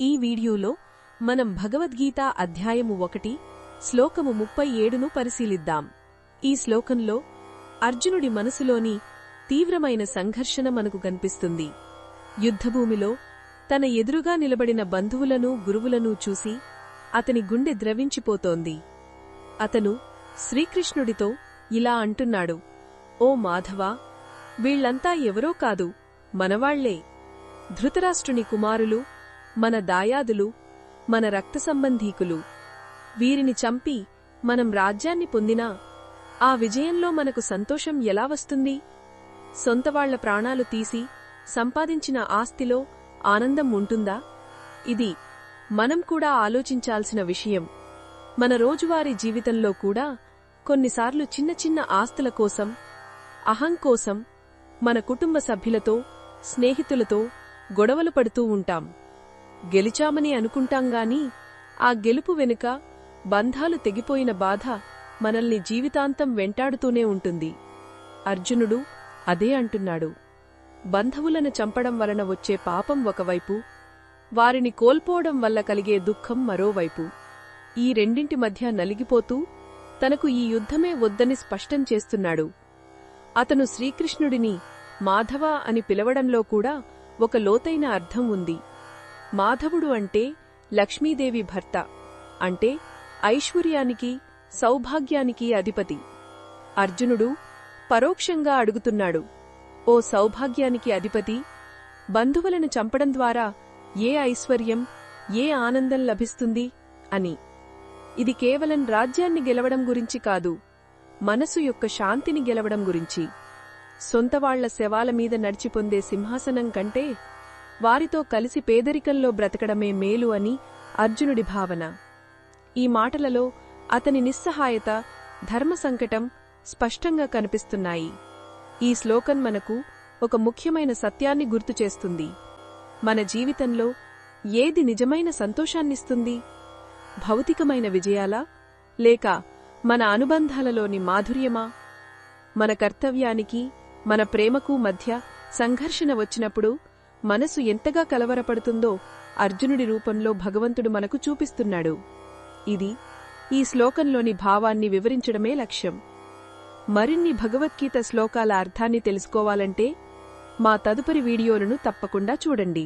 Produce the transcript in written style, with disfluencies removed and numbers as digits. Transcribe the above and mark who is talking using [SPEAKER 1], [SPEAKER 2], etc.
[SPEAKER 1] ఈ వీడియోలో మనం భగవద్గీత అధ్యాయము 1 శ్లోకము 37ను పరిశీలిద్దాం. ఈ శ్లోకంలో అర్జునుడి మనసులోని తీవ్రమైన సంఘర్షణ మనకు కనిపిస్తుంది. యుద్ధభూమిలో తన ఎదురుగా నిలబడిన బంధువులను గురువులను చూసి అతని గుండె ద్రవించిపోతోంది. అతను శ్రీకృష్ణుడితో ఇలా అంటున్నాడు, ఓ మాధవా, వీళ్లంతా ఎవరో కాదు, మనవాళ్లే. ధృతరాష్ట్రుని కుమారులు, మన దాయాదులు, మన రక్తసంబంధీకులు. వీరిని చంపి మనం రాజ్యాన్ని పొందినా ఆ విజయంలో మనకు సంతోషం ఎలా వస్తుంది? సొంతవాళ్ల ప్రాణాలు తీసి సంపాదించిన ఆస్తిలో ఆనందం ఉంటుందా? ఇది మనం కూడా ఆలోచించాల్సిన విషయం. మన రోజువారీ జీవితంలో కూడా కొన్నిసార్లు చిన్న చిన్న ఆస్తుల కోసం, అహం కోసం మన కుటుంబ సభ్యులతో, స్నేహితులతో గొడవలు పడుతూ ఉంటాం. గెలిచామని అనుకుంటాంగాని ఆ గెలుపు వెనుక బంధాలు తెగిపోయిన బాధ మనల్ని జీవితాంతం వెంటాడుతూనే ఉంటుంది. అర్జునుడు అదే అంటున్నాడు. బంధువులను చంపడం వలన వచ్చే పాపం ఒకవైపు, వారిని కోల్పోవడం వల్ల కలిగే దుఃఖం మరోవైపు. ఈ రెండింటి మధ్య నలిగిపోతూ తనకు ఈ యుద్ధమే వద్దని స్పష్టం చేస్తున్నాడు. అతను శ్రీకృష్ణుడిని మాధవ అని పిలవడంలో కూడా ఒక లోతైన అర్థం ఉంది. మాధవుడు అంటే లక్ష్మీదేవి భర్త, అంటే ఐశ్వర్యానికి, సౌభాగ్యానికి అధిపతి. అర్జునుడు పరోక్షంగా అడుగుతున్నాడు, ఓ సౌభాగ్యానికి అధిపతి, బంధువులను చంపడం ద్వారా ఏ ఐశ్వర్యం, ఏ ఆనందం లభిస్తుంది అని. ఇది కేవలం రాజ్యాన్ని గెలవడం గురించి కాదు, మనసు యొక్క శాంతిని గెలవడం గురించి. సొంతవాళ్ల శవాల మీద నడిచి పొందే సింహాసనం కంటే వారితో కలిసి పేదరికంలో బ్రతకడమే మేలు అని అర్జునుడి భావన. ఈ మాటలలో అతని నిస్సహాయత, ధర్మసంకటం స్పష్టంగా కనిపిస్తున్నాయి. ఈ శ్లోకం మనకు ఒక ముఖ్యమైన సత్యాన్ని గుర్తుచేస్తుంది. మన జీవితంలో ఏది నిజమైన సంతోషాన్నిస్తుంది? భౌతికమైన విజయాలా, లేక మన అనుబంధాలలోని మాధుర్యమా? మన కర్తవ్యానికి, మన ప్రేమకు మధ్య సంఘర్షణ వచ్చినప్పుడు మనసు ఎంతగా కలవరపడుతుందో అర్జునుడి రూపంలో భగవంతుడు మనకు చూపిస్తున్నాడు. ఇది ఈ శ్లోకంలోని భావాన్ని వివరించడమే లక్ష్యం. మరిన్ని భగవద్గీత శ్లోకాల అర్థాన్ని తెలుసుకోవాలంటే మా తదుపరి వీడియోలను తప్పకుండా చూడండి.